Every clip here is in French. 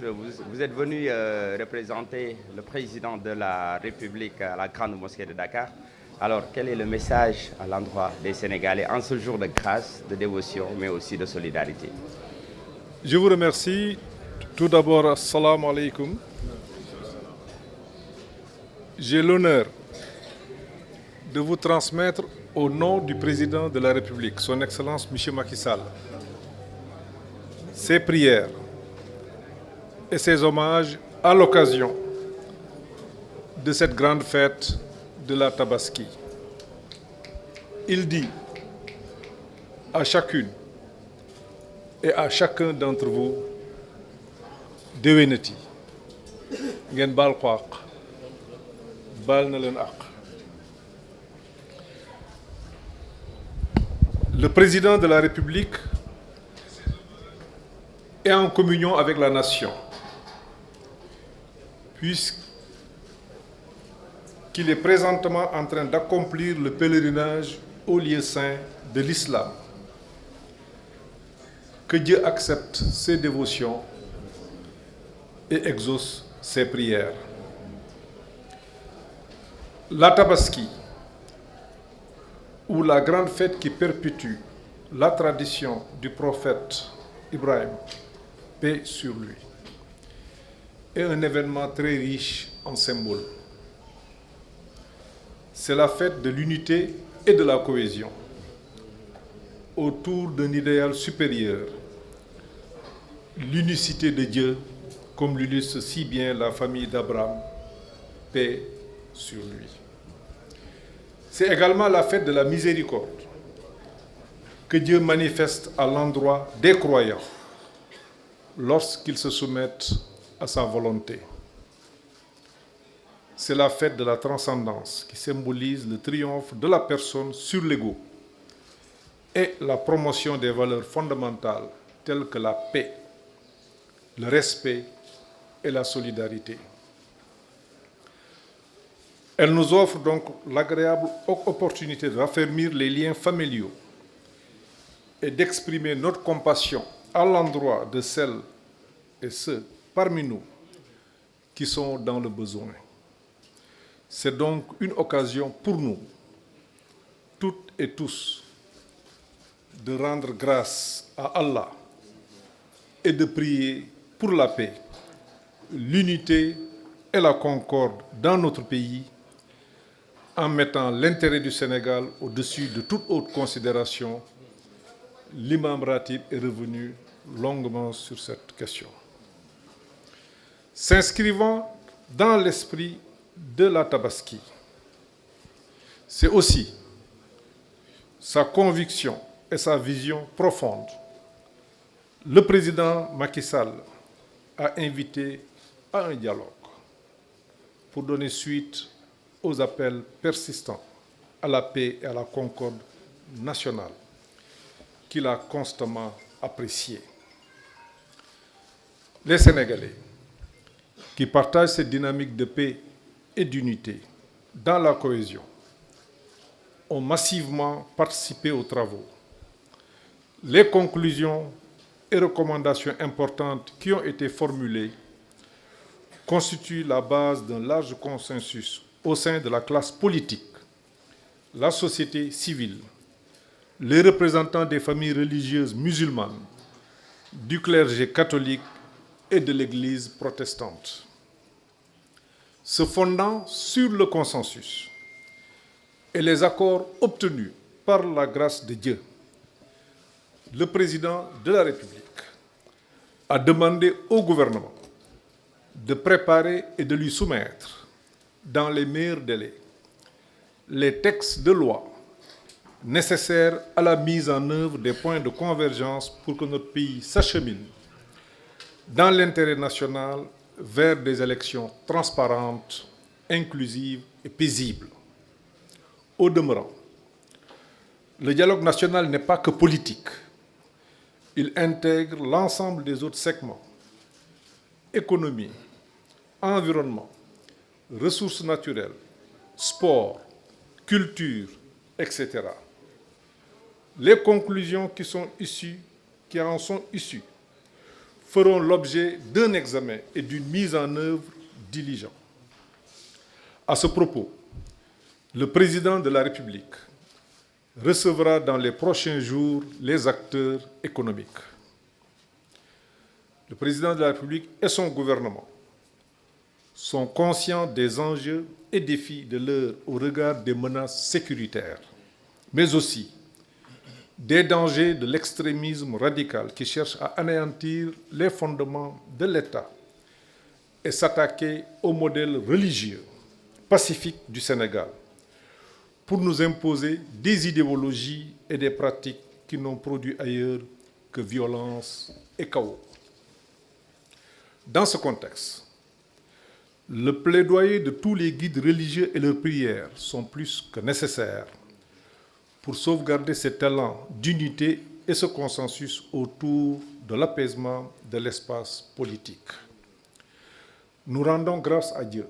Vous êtes venu représenter le président de la République à la Grande Mosquée de Dakar. Alors, quel est le message à l'endroit des Sénégalais en ce jour de grâce, de dévotion, mais aussi de solidarité? Je vous remercie. Tout d'abord, assalamu alaikum. J'ai l'honneur de vous transmettre au nom du président de la République, son Excellence M. Macky Sall, ses prières et ses hommages à l'occasion de cette grande fête de la Tabaski. Il dit à chacune et à chacun d'entre vous, déwénati ngeen baal ko àq baal na leen àq. Le président de la République est en communion avec la nation, puisqu'il est présentement en train d'accomplir le pèlerinage au lieu saint de l'islam. Que Dieu accepte ses dévotions et exauce ses prières. La Tabaski, ou la grande fête qui perpétue la tradition du prophète Ibrahim, paix sur lui, est un événement très riche en symboles. C'est la fête de l'unité et de la cohésion autour d'un idéal supérieur, l'unicité de Dieu, comme l'illustre si bien la famille d'Abraham, paix sur lui. C'est également la fête de la miséricorde que Dieu manifeste à l'endroit des croyants lorsqu'ils se soumettent à sa volonté. C'est la fête de la transcendance qui symbolise le triomphe de la personne sur l'ego et la promotion des valeurs fondamentales telles que la paix, le respect et la solidarité. Elle nous offre donc l'agréable opportunité de raffermir les liens familiaux et d'exprimer notre compassion à l'endroit de celles et ceux parmi nous qui sont dans le besoin. C'est donc une occasion pour nous, toutes et tous, de rendre grâce à Allah et de prier pour la paix, l'unité et la concorde dans notre pays, en mettant l'intérêt du Sénégal au-dessus de toute autre considération. L'imam Ratib est revenu longuement sur cette question. S'inscrivant dans l'esprit de la Tabaski, c'est aussi sa conviction et sa vision profonde. Le président Macky Sall a invité à un dialogue pour donner suite aux appels persistants à la paix et à la concorde nationale qu'il a constamment appréciés. Les Sénégalais qui partagent cette dynamique de paix et d'unité dans la cohésion ont massivement participé aux travaux. Les conclusions et recommandations importantes qui ont été formulées constituent la base d'un large consensus au sein de la classe politique, la société civile, les représentants des familles religieuses musulmanes, du clergé catholique et de l'Église protestante. Se fondant sur le consensus et les accords obtenus par la grâce de Dieu, le président de la République a demandé au gouvernement de préparer et de lui soumettre, dans les meilleurs délais, les textes de loi nécessaires à la mise en œuvre des points de convergence pour que notre pays s'achemine dans l'intérêt national vers des élections transparentes, inclusives et paisibles. Au demeurant, le dialogue national n'est pas que politique. Il intègre l'ensemble des autres segments: économie, environnement, ressources naturelles, sport, culture, etc. Les conclusions qui en sont issues feront l'objet d'un examen et d'une mise en œuvre diligente. À ce propos, le président de la République recevra dans les prochains jours les acteurs économiques. Le président de la République et son gouvernement sont conscients des enjeux et défis de l'heure au regard des menaces sécuritaires, mais aussi des dangers de l'extrémisme radical qui cherche à anéantir les fondements de l'État et s'attaquer au modèle religieux pacifique du Sénégal pour nous imposer des idéologies et des pratiques qui n'ont produit ailleurs que violence et chaos. Dans ce contexte, le plaidoyer de tous les guides religieux et leurs prières sont plus que nécessaires pour sauvegarder cet élan d'unité et ce consensus autour de l'apaisement de l'espace politique. Nous rendons grâce à Dieu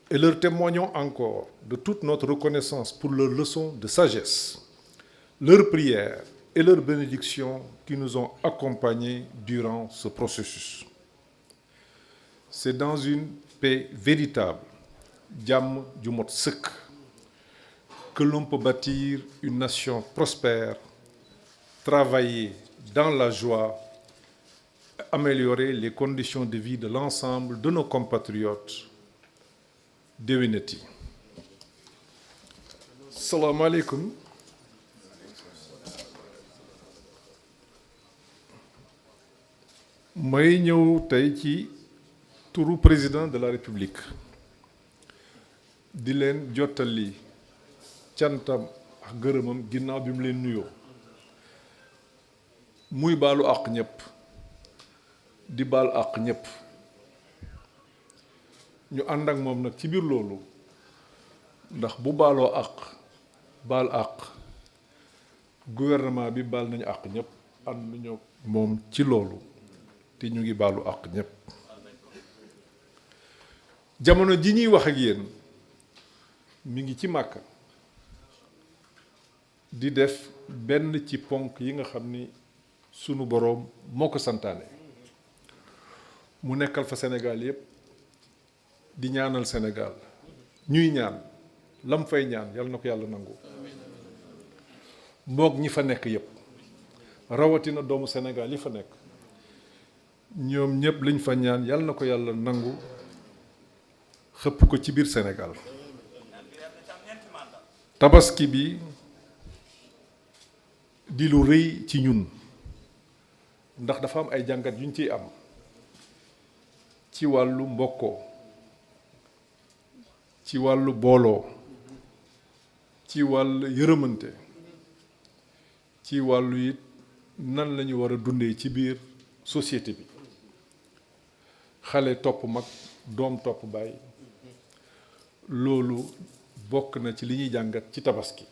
et leur témoignons encore de toute notre reconnaissance pour leurs leçons de sagesse, leurs prières et leurs bénédictions qui nous ont accompagnés durant ce processus. C'est dans une paix véritable, jàmm ju mot sëkk, que l'on peut bâtir une nation prospère, travailler dans la joie, améliorer les conditions de vie de l'ensemble de nos compatriotes. Déwénati. Salaamu aleykum. May ñëw tey ci turu président de la République di leen jottali cantam ak gërëmam ginnaaw bi mu leen nuyoo muy baalu àq ñëpp di baal àq ñëpp ñu ànd ak moom nag ci biir loolu ndax bu baaloo àq baal àq gouvernement bi baal nañu àq ñëpp ànd nañu moom ci loolu te ñu ngi baalu àq ñëpp. jamono ji ñuy wax ak yéen mi ngi ci Màkka di def benn ci ponk yi nga xam ni sunu boroom moo ko santaane mu nekkal fa Sénégal yépp di ñaanal Sénégal ñuy ñaan lam fay ñaan yal na ko yàlla nangu moog ñi fa nekk yépp rawatina doomu Sénégal yi fa nekk ñoom ñépp liñ fa ñaan yal na ko yàlla nangu xëpp ko ci biir Sénégal. tabaski bi di lu rëy ci ñun ndax dafa am ay jàngat yuñ ciy am ci wàllu mbokkoo ci wàllu booloo ci wàllu yërëmante ci wàllu it nan lañu war a dundee ci biir société bi xale topp mag doom topp baay loolu bokk na ci li ñuy jàngat ci tabaski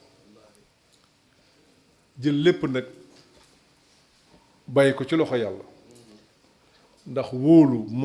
jël lépp nag bàyyi ko ci loxo yàlla ndax wóolu